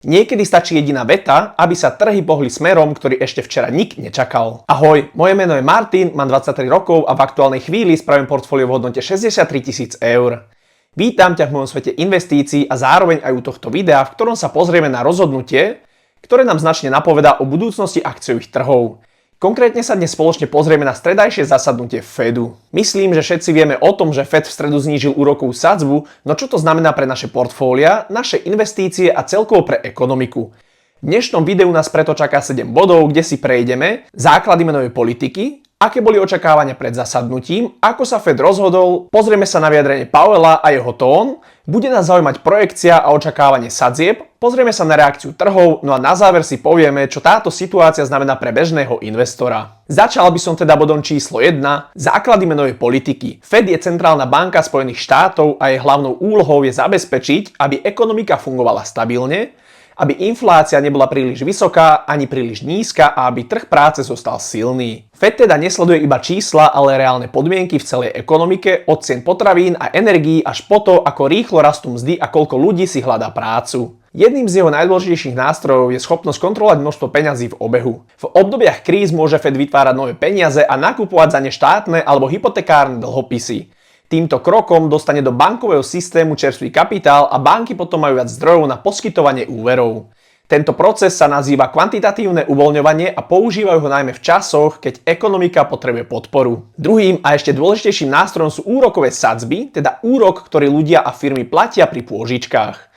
Niekedy stačí jediná veta, aby sa trhy pohli smerom, ktorý ešte včera nik nečakal. Ahoj, moje meno je Martin, mám 23 rokov a v aktuálnej chvíli spravím portfólio v hodnote 63 000 eur. Vítam ťa v mojom svete investícií a zároveň aj u tohto videa, v ktorom sa pozrieme na rozhodnutie, ktoré nám značne napovedá o budúcnosti akciových trhov. Konkrétne sa dnes spoločne pozrieme na stredajšie zasadnutie Fedu. Myslím, že všetci vieme o tom, že Fed v stredu znížil úrokovú sadzbu, no čo to znamená pre naše portfólia, naše investície a celkovo pre ekonomiku? V dnešnom videu nás preto čaká 7 bodov, kde si prejdeme základy menovej politiky, aké boli očakávania pred zasadnutím, ako sa Fed rozhodol, pozrieme sa na vyjadrenie Powella a jeho tón, bude nás zaujímať projekcia a očakávanie sadzieb, pozrieme sa na reakciu trhov, no a na záver si povieme, čo táto situácia znamená pre bežného investora. Začal by som teda bodom číslo 1, základy menovej politiky. Fed je centrálna banka Spojených štátov a jej hlavnou úlohou je zabezpečiť, aby ekonomika fungovala stabilne, aby inflácia nebola príliš vysoká ani príliš nízka a aby trh práce zostal silný. Fed teda nesleduje iba čísla, ale reálne podmienky v celej ekonomike, od cien potravín a energií až po to, ako rýchlo rastú mzdy a koľko ľudí si hľadá prácu. Jedným z jeho najdôležitejších nástrojov je schopnosť kontrolovať množstvo peňazí v obehu. V obdobiach kríz môže Fed vytvárať nové peniaze a nakupovať za ne štátne alebo hypotekárne dlhopisy. Týmto krokom dostane do bankového systému čerstvý kapitál a banky potom majú viac zdrojov na poskytovanie úverov. Tento proces sa nazýva kvantitatívne uvoľňovanie a používajú ho najmä v časoch, keď ekonomika potrebuje podporu. Druhým a ešte dôležitejším nástrojom sú úrokové sadzby, teda úrok, ktorý ľudia a firmy platia pri pôžičkách.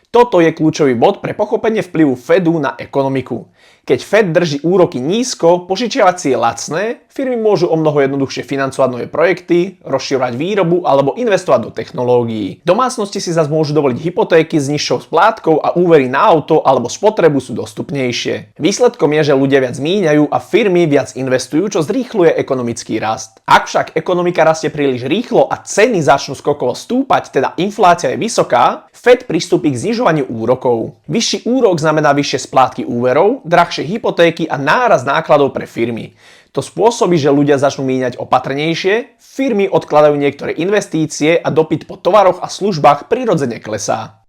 Toto je kľúčový bod pre pochopenie vplyvu Fedu na ekonomiku. Keď Fed drží úroky nízko, požičiavať si je lacné, firmy môžu omnoho jednoduchšie financovať nové projekty, rozširovať výrobu alebo investovať do technológií. Domácnosti si zase môžu dovoliť hypotéky s nižšou splátkou a úvery na auto alebo spotrebu sú dostupnejšie. Výsledkom je, že ľudia viac míňajú a firmy viac investujú, čo zrýchľuje ekonomický rast. Ak však ekonomika rastie príliš rýchlo a ceny začnú skokovo stúpať, teda inflácia je vysoká, Fed pristúpi k znižovaniu úrokov. Vyšší úrok znamená vyššie splátky úverov, drahšie hypotéky a nárast nákladov pre firmy. To spôsobí, že ľudia začnú míňať opatrnejšie, firmy odkladajú niektoré investície a dopyt po tovaroch a službách prirodzene klesá.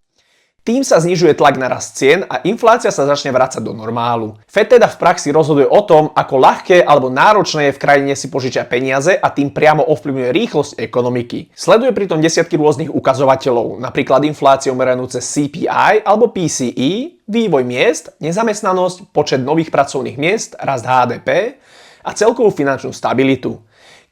Tým sa znižuje tlak na rast cien a inflácia sa začne vrácať do normálu. Fed teda v praxi rozhoduje o tom, ako ľahké alebo náročné je v krajine si požičať peniaze a tým priamo ovplyvňuje rýchlosť ekonomiky. Sleduje pritom desiatky rôznych ukazovateľov, napríklad infláciu meranú cez CPI alebo PCE, vývoj miest, nezamestnanosť, počet nových pracovných miest, rast HDP a celkovú finančnú stabilitu.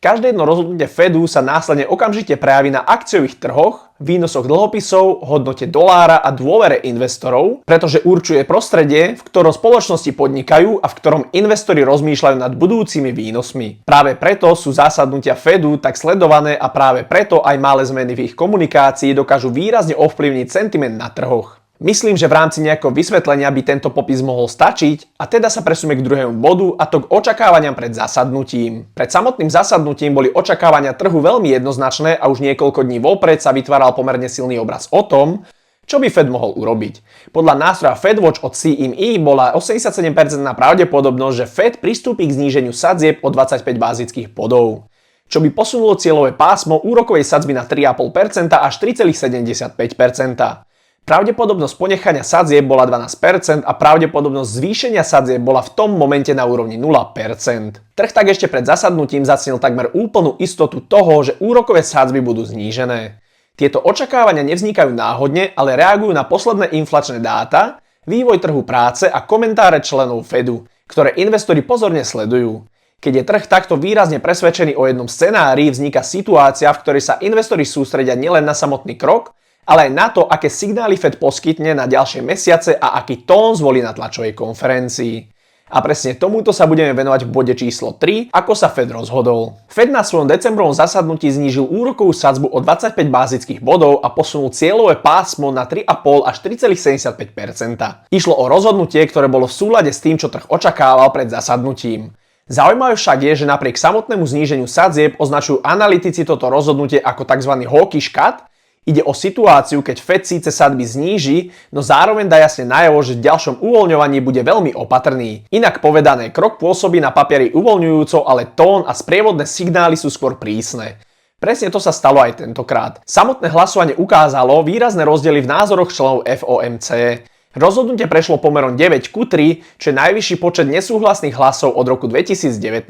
Každé jedno rozhodnutie Fedu sa následne okamžite prejaví na akciových trhoch, výnosoch dlhopisov, hodnote dolára a dôvere investorov, pretože určuje prostredie, v ktorom spoločnosti podnikajú a v ktorom investori rozmýšľajú nad budúcimi výnosmi. Práve preto sú zásadnutia Fedu tak sledované a práve preto aj malé zmeny v ich komunikácii dokážu výrazne ovplyvniť sentiment na trhoch. Myslím, že v rámci nejakého vysvetlenia by tento popis mohol stačiť a teda sa presunieme k druhému bodu a to k očakávaniam pred zasadnutím. Pred samotným zasadnutím boli očakávania trhu veľmi jednoznačné a už niekoľko dní vopred sa vytváral pomerne silný obraz o tom, čo by Fed mohol urobiť. Podľa nástroja FedWatch od CME bola 87% pravdepodobnosť, že Fed pristúpi k zníženiu sadzieb o 25 bázických bodov, čo by posunulo cieľové pásmo úrokovej sadzby na 3,5% až 3,75%. Pravdepodobnosť ponechania sadzieb bola 12% a pravdepodobnosť zvýšenia sadzieb bola v tom momente na úrovni 0%. Trh tak ešte pred zasadnutím zacnil takmer úplnú istotu toho, že úrokové sadzby budú znížené. Tieto očakávania nevznikajú náhodne, ale reagujú na posledné inflačné dáta, vývoj trhu práce a komentáre členov Fedu, ktoré investori pozorne sledujú. Keď je trh takto výrazne presvedčený o jednom scenári, vzniká situácia, v ktorej sa investori sústredia nielen na samotný krok, ale aj na to, aké signály Fed poskytne na ďalšie mesiace a aký tón zvolí na tlačovej konferencii. A presne tomuto sa budeme venovať v bode číslo 3, ako sa Fed rozhodol. Fed na svojom decembrovom zasadnutí znížil úrokovú sadzbu o 25 bázických bodov a posunul cieľové pásmo na 3,5 až 3,75%. Išlo o rozhodnutie, ktoré bolo v súlade s tým, čo trh očakával pred zasadnutím. Zaujímavé však je, že napriek samotnému zníženiu sadzieb označujú analytici toto rozhodnutie ako tzv. Hawkish cut. Ide o situáciu, keď Fed síce sadzby zníži, no zároveň dá jasne najavo, že v ďalšom uvoľňovaní bude veľmi opatrný. Inak povedané, krok pôsobí na papieri uvoľňujúco, ale tón a sprievodné signály sú skôr prísne. Presne to sa stalo aj tentokrát. Samotné hlasovanie ukázalo výrazné rozdiely v názoroch členov FOMC. Rozhodnutie prešlo pomerom 9:3, čo je najvyšší počet nesúhlasných hlasov od roku 2019.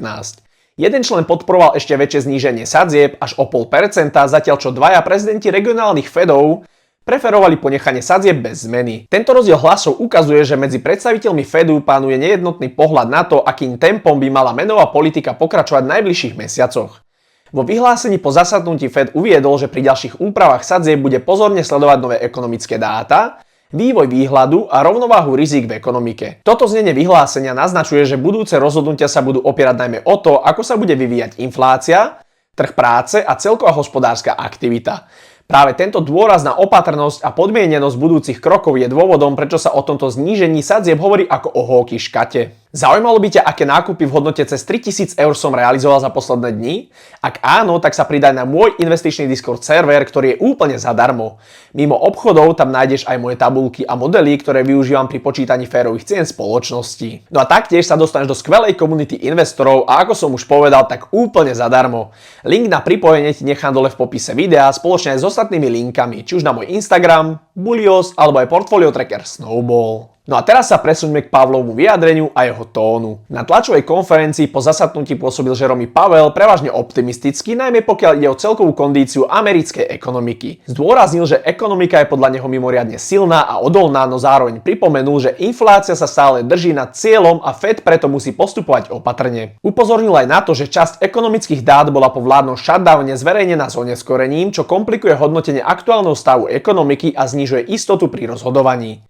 Jeden člen podporoval ešte väčšie zníženie sadzieb až o 0,5%, zatiaľ čo dvaja prezidenti regionálnych Fedov preferovali ponechanie sadzieb bez zmeny. Tento rozdiel hlasov ukazuje, že medzi predstaviteľmi Fedu panuje nejednotný pohľad na to, akým tempom by mala menová politika pokračovať v najbližších mesiacoch. Vo vyhlásení po zasadnutí Fed uviedol, že pri ďalších úpravách sadzieb bude pozorne sledovať nové ekonomické dáta, vývoj výhľadu a rovnováhu rizík v ekonomike. Toto znenie vyhlásenia naznačuje, že budúce rozhodnutia sa budú opierať najmä o to, ako sa bude vyvíjať inflácia, trh práce a celková hospodárska aktivita. Práve tento dôraz na opatrnosť a podmienenosť budúcich krokov je dôvodom, prečo sa o tomto znížení sadzieb hovorí ako o hóky škate. Zaujímalo by ťa, aké nákupy v hodnote cez 3000 eur som realizoval za posledné dni? Ak áno, tak sa pridaj na môj investičný Discord server, ktorý je úplne zadarmo. Mimo obchodov tam nájdeš aj moje tabuľky a modely, ktoré využívam pri počítaní férových cien spoločnosti. No a taktiež sa dostaneš do skvelej komunity investorov a ako som už povedal, tak úplne zadarmo. Link na pripojenie ti nechám dole v popise videa spoločne aj s ostatnými linkami, či už na môj Instagram, Bulios alebo aj portfolio tracker Snowball. No a teraz sa presuňme k Powellovmu vyjadreniu a jeho tónu. Na tlačovej konferencii po zasadnutí pôsobil Jerome Powell prevažne optimisticky, najmä pokiaľ ide o celkovú kondíciu americkej ekonomiky. Zdôraznil, že ekonomika je podľa neho mimoriadne silná a odolná, no zároveň pripomenul, že inflácia sa stále drží nad cieľom a Fed preto musí postupovať opatrne. Upozornil aj na to, že časť ekonomických dát bola po vládnom shutdowne zverejnená s oneskorením, čo komplikuje hodnotenie aktuálneho stavu ekonomiky a znižuje istotu pri rozhodovaní.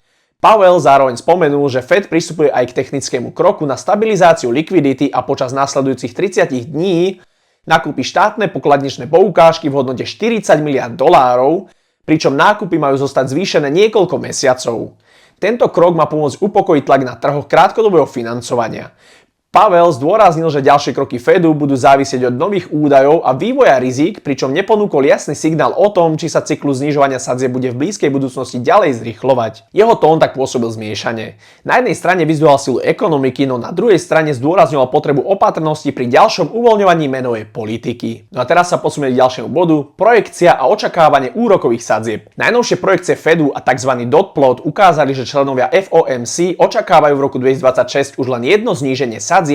Powell zároveň spomenul, že Fed pristupuje aj k technickému kroku na stabilizáciu likvidity a počas nasledujúcich 30 dní nakúpi štátne pokladničné poukážky v hodnote $40 miliárd, pričom nákupy majú zostať zvýšené niekoľko mesiacov. Tento krok má pomôcť upokojiť tlak na trhoch krátkodobého financovania. Powell zdôraznil, že ďalšie kroky Fedu budú závisieť od nových údajov a vývoja rizík, pričom neponúkol jasný signál o tom, či sa cyklus znižovania sadzieb bude v blízkej budúcnosti ďalej zrýchlovať. Jeho tón tak pôsobil zmiešane. Na jednej strane vyzdvihoval silu ekonomiky, no na druhej strane zdôrazňoval potrebu opatrnosti pri ďalšom uvoľňovaní menovej politiky. No a teraz sa posunieme k ďalšiemu bodu: projekcia a očakávanie úrokových sadzieb. Najnovšie projekcie Fedu a tzv. Dot plot ukázali, že členovia FOMC očakávajú v roku 2026 už len jedno zníženie sadzieb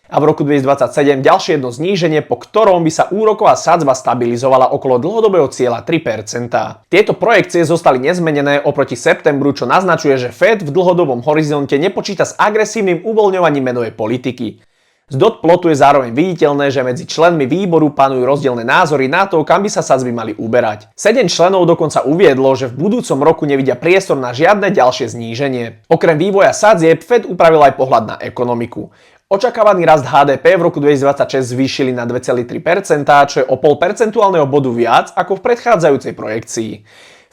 a v roku 2027 ďalšie jedno zníženie, po ktorom by sa úroková sadzba stabilizovala okolo dlhodobého cieľa 3%. Tieto projekcie zostali nezmenené oproti septembru, čo naznačuje, že Fed v dlhodobom horizonte nepočíta s agresívnym uvoľňovaním menovej politiky. Z dot plotu je zároveň viditeľné, že medzi členmi výboru panujú rozdielne názory na to, kam by sa sadzby mali uberať. 7 členov dokonca uviedlo, že v budúcom roku nevidia priestor na žiadne ďalšie zníženie. Okrem vývoja sadzieb Fed upravil aj pohľad na ekonomiku. Očakávaný rast HDP v roku 2026 zvýšili na 2,3%, čo je o 0,5 percentuálneho bodu viac ako v predchádzajúcej projekcii.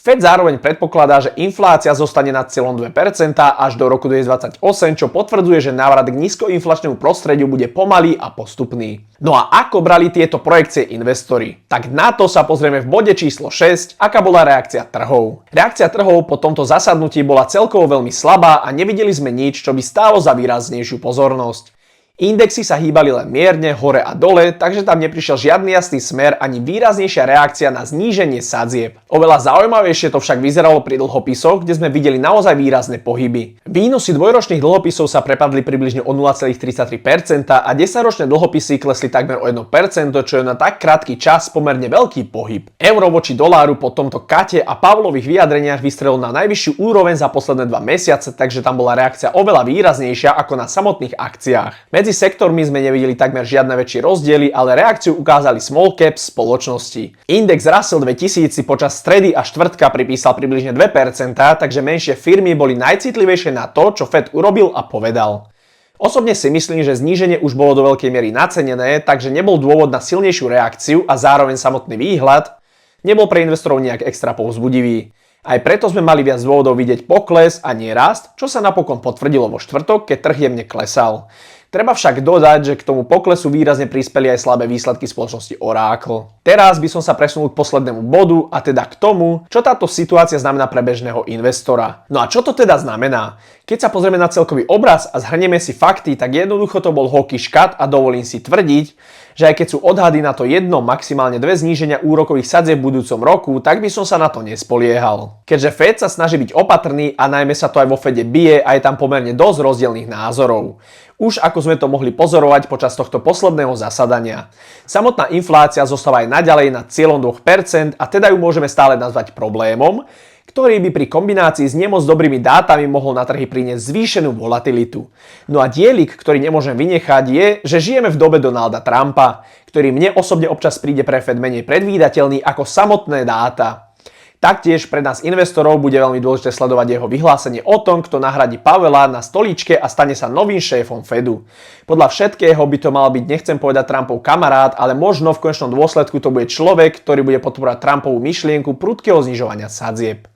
Fed zároveň predpokladá, že inflácia zostane nad cieľom 2% až do roku 2028, čo potvrdzuje, že návrat k nízkoinflačnému prostrediu bude pomalý a postupný. No a ako brali tieto projekcie investori? Tak na to sa pozrieme v bode číslo 6, aká bola reakcia trhov. Reakcia trhov po tomto zasadnutí bola celkovo veľmi slabá a nevideli sme nič, čo by stálo za výraznejšiu pozornosť. Indexy sa hýbali len mierne hore a dole, takže tam neprišiel žiadny jasný smer ani výraznejšia reakcia na zníženie sadzieb. Oveľa zaujímavejšie to však vyzeralo pri dlhopisoch, kde sme videli naozaj výrazné pohyby. Výnosy dvojročných dlhopisov sa prepadli približne o 0,33% a 10-ročné dlhopisy klesli takmer o 1%, čo je na tak krátky čas pomerne veľký pohyb. Euro voči doláru po tomto kate a Powellových vyjadreniach vystrelil na najvyššiu úroveň za posledné 2 mesiace, takže tam bola reakcia oveľa výraznejšia ako na samotných akciách. Medzi sektormi sme nevideli takmer žiadne väčšie rozdiely, ale reakciu ukázali small caps spoločnosti. Index Russell 2000 si počas stredy a štvrtka pripísal približne 2%, takže menšie firmy boli najcitlivejšie na to, čo Fed urobil a povedal. Osobne si myslím, že zníženie už bolo do veľkej miery nacenené, takže nebol dôvod na silnejšiu reakciu a zároveň samotný výhľad nebol pre investorov nejak extra povzbudivý. Aj preto sme mali viac dôvodov vidieť pokles a nie rast, čo sa napokon potvrdilo vo štvrtok, keď trh jemne klesal. Treba však dodať, že k tomu poklesu výrazne prispeli aj slabé výsledky spoločnosti Oracle. Teraz by som sa presunul k poslednému bodu, a teda k tomu, čo táto situácia znamená pre bežného investora. No a čo to teda znamená? Keď sa pozrieme na celkový obraz a zhrnieme si fakty, tak jednoducho to bol hockey škat a dovolím si tvrdiť, že aj keď sú odhady na to jedno, maximálne dve zníženia úrokových sadzieb v budúcom roku, tak by som sa na to nespoliehal. Keďže Fed sa snaží byť opatrný a najmä sa to aj vo Fede bije a je tam pomerne dosť rozdielnych názorov. Už ako sme to mohli pozorovať počas tohto posledného zasadania. Samotná inflácia zostáva aj naďalej nad cieľom 2% a teda ju môžeme stále nazvať problémom, ktorý by pri kombinácii s nemoc dobrými dátami mohol na trhy priniesť zvýšenú volatilitu. No a dielik, ktorý nemôžem vynechať, je, že žijeme v dobe Donalda Trumpa, ktorý mne osobne občas príde pre Fed menej predvídateľný ako samotné dáta. Taktiež pre nás investorov bude veľmi dôležité sledovať jeho vyhlásenie o tom, kto nahradí Powella na stoličke a stane sa novým šéfom Fedu. Podľa všetkého by to mal byť, nechcem povedať Trumpov kamarát, ale možno v konečnom dôsledku to bude človek, ktorý bude podporovať Trumpovú myšlienku prudkého znižovania sadzieb.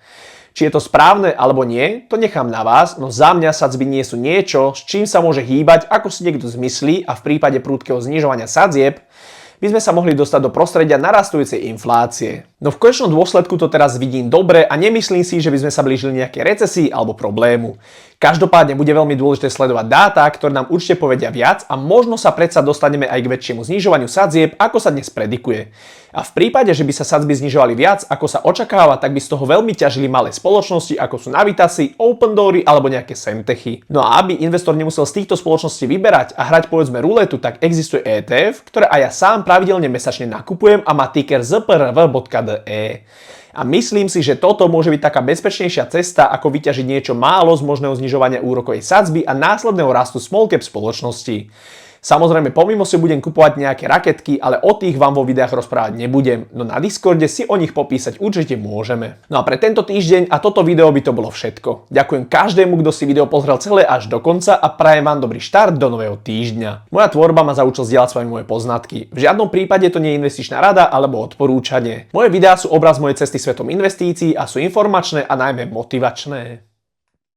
Či je to správne alebo nie, to nechám na vás, no za mňa sadzby nie sú niečo, s čím sa môže hýbať, ako si niekto zmyslí, a v prípade prudkého znižovania sadzieb by sme sa mohli dostať do prostredia narastujúcej inflácie. No v konečnom dôsledku to teraz vidím dobre a nemyslím si, že by sme sa blížili nejakej recesii alebo problému. Každopádne bude veľmi dôležité sledovať dáta, ktoré nám určite povedia viac a možno sa predsa dostaneme aj k väčšiemu znižovaniu sadzieb, ako sa dnes predikuje. A v prípade, že by sa sadzby znižovali viac, ako sa očakáva, tak by z toho veľmi ťažili malé spoločnosti, ako sú Navitasy, Opendoory alebo nejaké Semtechy. No a aby investor nemusel z týchto spoločností vyberať a hrať povedzme ruletu, tak existuje ETF, ktoré aj ja sám pravidelne mesačne nakupujem a má ticker zprv.de. A myslím si, že toto môže byť taká bezpečnejšia cesta, ako vyťažiť niečo málo z možného znižovania úrokovej sadzby a následného rastu small cap spoločností. Samozrejme, pomimo si budem kupovať nejaké raketky, ale o tých vám vo videách rozprávať nebudem, no na Discorde si o nich popísať určite môžeme. No a pre tento týždeň a toto video by to bolo všetko. Ďakujem každému, kto si video pozrel celé až do konca a prajem vám dobrý štart do nového týždňa. Moja tvorba má za účel zdieľať s vami moje poznatky. V žiadnom prípade to nie je investičná rada alebo odporúčanie. Moje videá sú obraz mojej cesty svetom investícií a sú informačné a najmä motivačné.